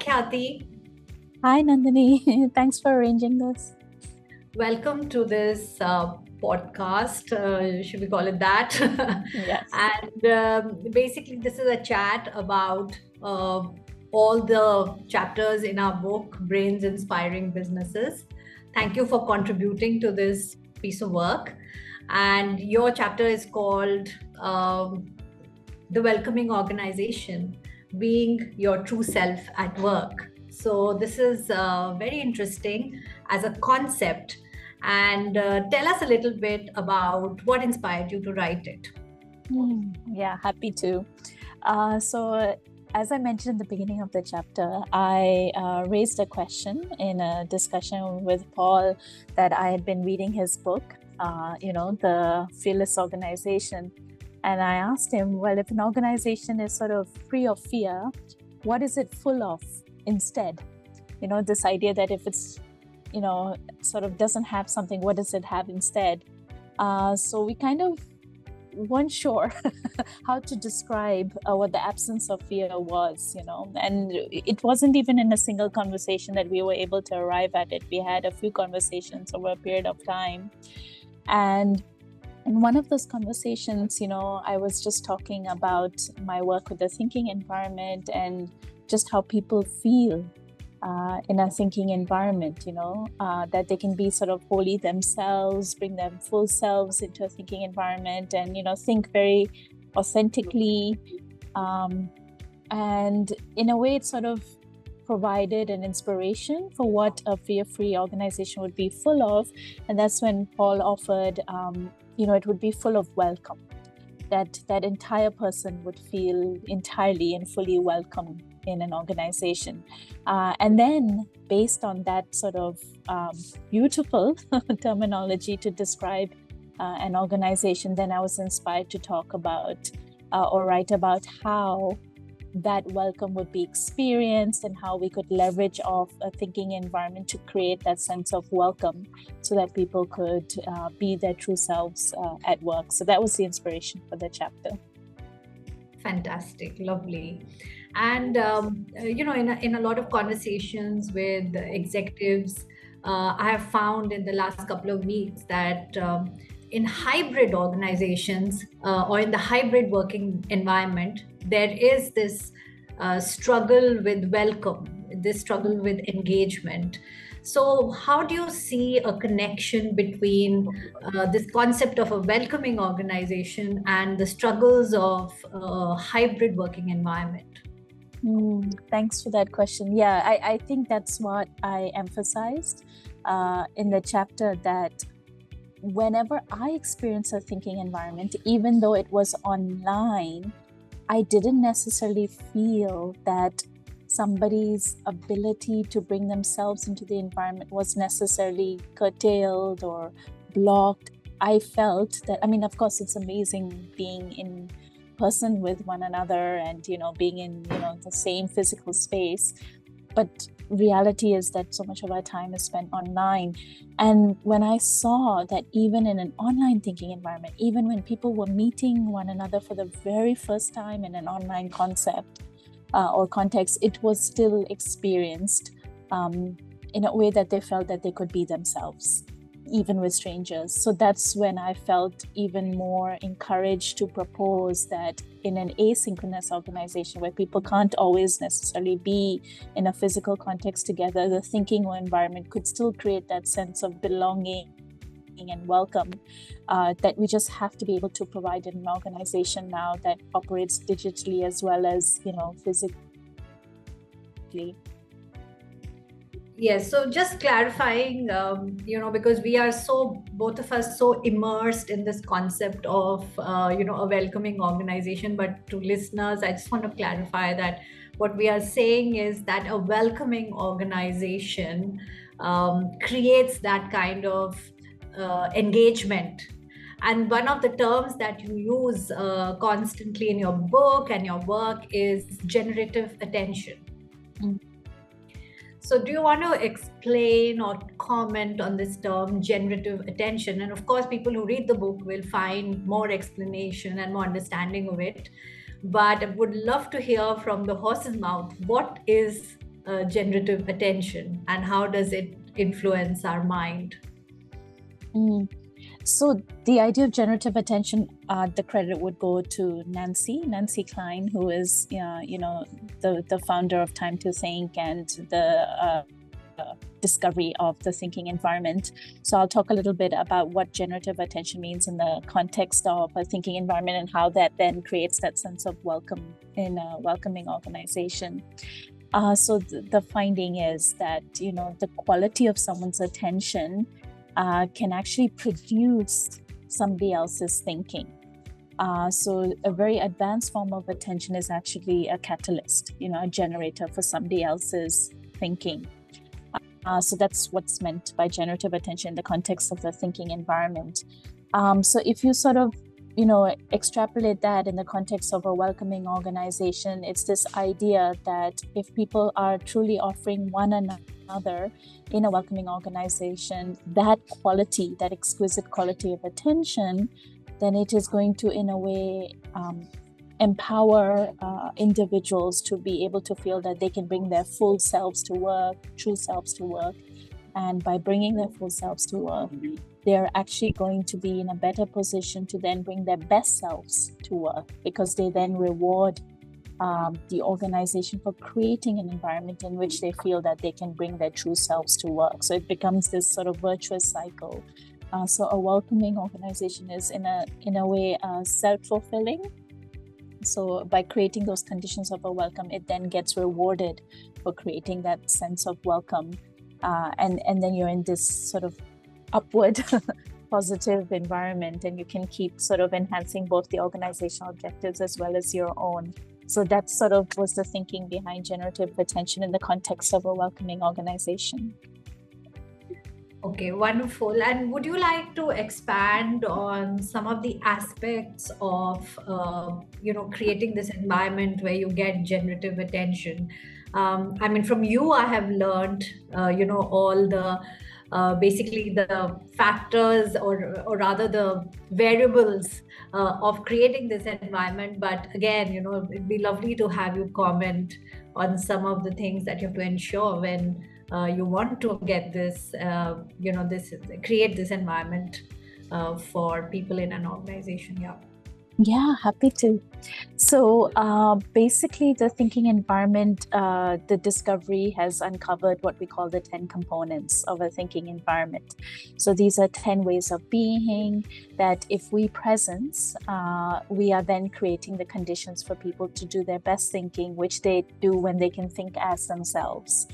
Khyati. Hi, Nandini. Thanks for arranging this. Welcome to this podcast. Should we call it that? Yes. And basically, this is a chat about all the chapters in our book, Brains Inspiring Businesses. Thank you for contributing to this piece of work. And your chapter is called The Welcoming Organization, Being Your True Self at Work. So, this is very interesting as a concept. And tell us a little bit about what inspired you to write it. Yeah, happy to. So, as I mentioned in the beginning of the chapter, I raised a question in a discussion with Paul that I had been reading his book, The Fearless Organization. And I asked him, well, if an organization is sort of free of fear, what is it full of instead? This idea that if it's, sort of doesn't have something, what does it have instead? So we kind of weren't sure how to describe what the absence of fear was, and it wasn't even in a single conversation that we were able to arrive at it. We had a few conversations over a period of time. And in one of those conversations, I was just talking about my work with the thinking environment and just how people feel in a thinking environment, that they can be sort of wholly themselves, bring their full selves into a thinking environment and, think very authentically. And in a way, it sort of provided an inspiration for what a fear-free organization would be full of. And that's when Paul offered, it would be full of welcome, that entire person would feel entirely and fully welcome in an organization. And then based on that sort of beautiful terminology to describe an organization, then I was inspired to talk about or write about how that welcome would be experienced and how we could leverage off a thinking environment to create that sense of welcome so that people could be their true selves at work. So that was the inspiration for the chapter. Fantastic, lovely. And in a lot of conversations with executives, I have found in the last couple of weeks that in hybrid organizations or in the hybrid working environment, there is this struggle with welcome, this struggle with engagement. So, how do you see a connection between this concept of a welcoming organization and the struggles of a hybrid working environment? Thanks for that question. Yeah, I think that's what I emphasized in the chapter, that whenever I experience a thinking environment, even though it was online, I didn't necessarily feel that somebody's ability to bring themselves into the environment was necessarily curtailed or blocked. I felt that, of course, it's amazing being in person with one another and, being in, the same physical space. But reality is that so much of our time is spent online. And when I saw that even in an online thinking environment, even when people were meeting one another for the very first time in an online concept or context, it was still experienced in a way that they felt that they could be themselves, even with strangers. So that's when I felt even more encouraged to propose that in an asynchronous organization where people can't always necessarily be in a physical context together, the thinking environment could still create that sense of belonging and welcome that we just have to be able to provide in an organization now that operates digitally as well as, physically. Yes, so just clarifying, because we are both of us so immersed in this concept of, a welcoming organization. But to listeners, I just want to clarify that what we are saying is that a welcoming organization creates that kind of engagement. And one of the terms that you use constantly in your book and your work is generative attention. So do you want to explain or comment on this term, generative attention? And of course, people who read the book will find more explanation and more understanding of it. But I would love to hear from the horse's mouth, what is generative attention, and how does it influence our mind? So the idea of generative attention, the credit would go to Nancy Klein, who is, the founder of Time to Think and the discovery of the thinking environment. So I'll talk a little bit about what generative attention means in the context of a thinking environment and how that then creates that sense of welcome in a welcoming organization. So the finding is that, the quality of someone's attention can actually produce somebody else's thinking. So a very advanced form of attention is actually a catalyst, a generator for somebody else's thinking. So that's what's meant by generative attention in the context of the thinking environment. So if you sort of, extrapolate that in the context of a welcoming organization, it's this idea that if people are truly offering one another in a welcoming organization that quality, that exquisite quality of attention, then it is going to, in a way, empower individuals to be able to feel that they can bring their full selves to work, true selves to work. And by bringing their full selves to work, they're actually going to be in a better position to then bring their best selves to work, because they then reward the organization for creating an environment in which they feel that they can bring their true selves to work. So it becomes this sort of virtuous cycle. So a welcoming organization is in a way self-fulfilling. So by creating those conditions of a welcome, it then gets rewarded for creating that sense of welcome. And then you're in this sort of upward positive environment, and you can keep sort of enhancing both the organizational objectives as well as your own. So that sort of was the thinking behind generative attention in the context of a welcoming organization. Okay, wonderful. And would you like to expand on some of the aspects of, creating this environment where you get generative attention? I mean, from you, I have learned, all the basically the factors, or rather the variables of creating this environment. But again, it'd be lovely to have you comment on some of the things that you have to ensure when you want to get this, create this environment for people in an organization. Yeah, happy to. So basically, the thinking environment, the discovery has uncovered what we call the 10 components of a thinking environment. So these are 10 ways of being that if we presence, we are then creating the conditions for people to do their best thinking, which they do when they can think as themselves.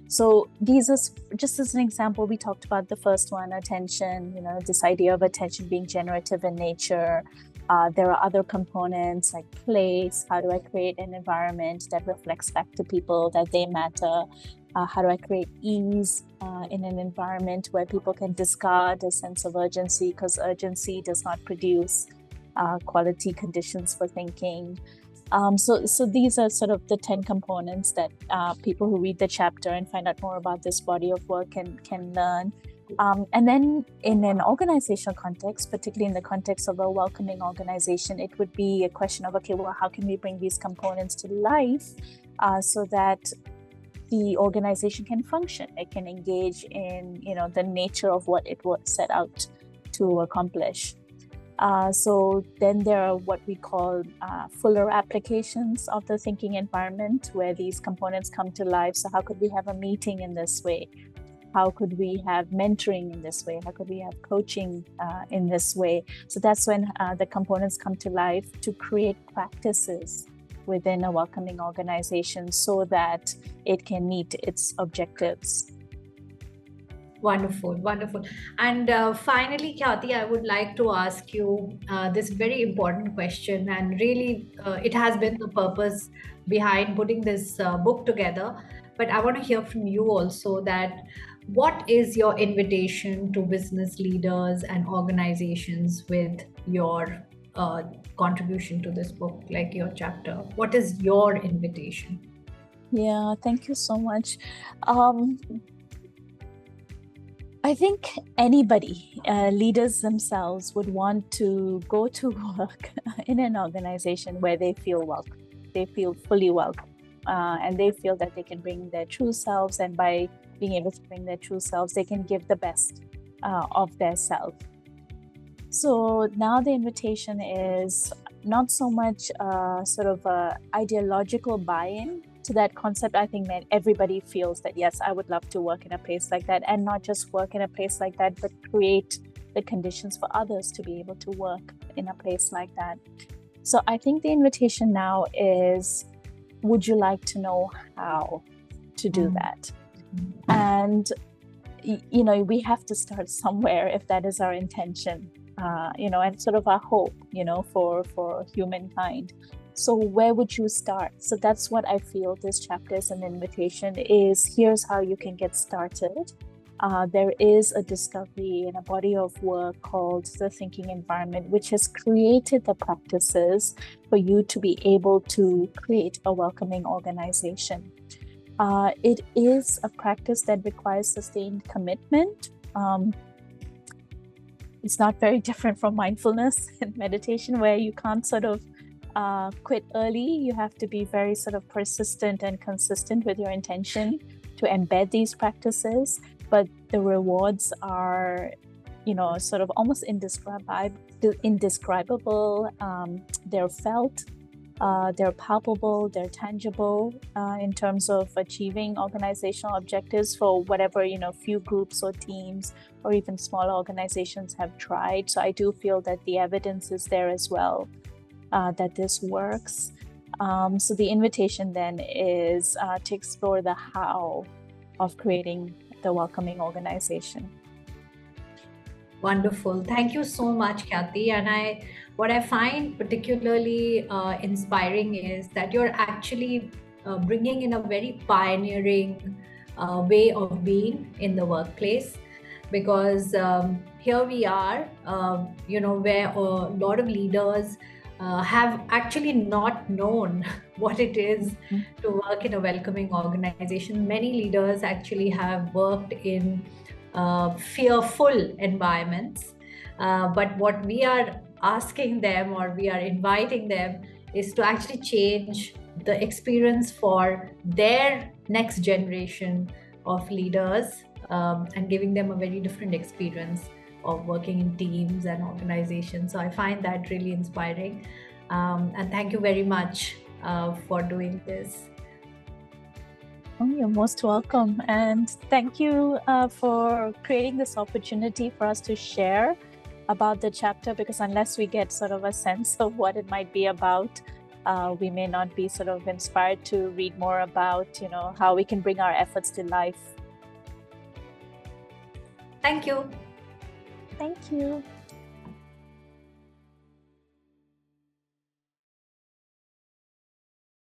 So these are just as an example. We talked about the first one, attention, this idea of attention being generative in nature. There are other components like place. How do I create an environment that reflects back to people that they matter? How do I create ease in an environment where people can discard a sense of urgency, because urgency does not produce quality conditions for thinking. So these are sort of the 10 components that people who read the chapter and find out more about this body of work can learn. And then in an organizational context, particularly in the context of a welcoming organization, it would be a question of, okay, well, how can we bring these components to life so that the organization can function? It can engage in, the nature of what it was set out to accomplish. So then there are what we call fuller applications of the thinking environment, where these components come to life. So how could we have a meeting in this way? How could we have mentoring in this way? How could we have coaching in this way? So that's when the components come to life to create practices within a welcoming organization so that it can meet its objectives. Wonderful. And finally, Khyati, I would like to ask you this very important question. And really, it has been the purpose behind putting this book together. But I want to hear from you also that what is your invitation to business leaders and organizations with your contribution to this book, like your chapter? What is your invitation? Yeah, thank you so much. I think anybody, leaders themselves, would want to go to work in an organization where they feel welcome, they feel fully welcome. and they feel that they can bring their true selves, and by being able to bring their true selves, they can give the best of their self. So now the invitation is not so much sort of a ideological buy-in to that concept. I think that everybody feels that, yes, I would love to work in a place like that, and not just work in a place like that, but create the conditions for others to be able to work in a place like that. So I think the invitation now is, would you like to know how to do that? And, you know, we have to start somewhere if that is our intention, you know, and sort of our hope, you know, for humankind. So where would you start? So that's what I feel this chapter is an invitation, is here's how you can get started. There is a discovery in a body of work called The Thinking Environment, which has created the practices for you to be able to create a welcoming organization. It is a practice that requires sustained commitment. It's not very different from mindfulness and meditation, where you can't sort of quit early. You have to be very sort of persistent and consistent with your intention to embed these practices. But the rewards are, you know, sort of almost indescribable. They're felt, they're palpable, they're tangible in terms of achieving organizational objectives for whatever, you know, few groups or teams or even smaller organizations have tried. So I do feel that the evidence is there as well, that this works. So the invitation then is to explore the how of creating the welcoming organization. Wonderful. Thank you so much, Khyati. And what I find particularly inspiring is that you're actually bringing in a very pioneering way of being in the workplace, because here we are, you know, where a lot of leaders have actually not known what it is to work in a welcoming organization. Many leaders actually have worked in fearful environments. But what we are asking them, or we are inviting them, is to actually change the experience for their next generation of leaders, and giving them a very different experience of working in teams and organizations. So I find that really inspiring. And thank you very much for doing this. Oh, you're most welcome. And thank you for creating this opportunity for us to share about the chapter, because unless we get sort of a sense of what it might be about, we may not be sort of inspired to read more about, you know, how we can bring our efforts to life. Thank you. Thank you.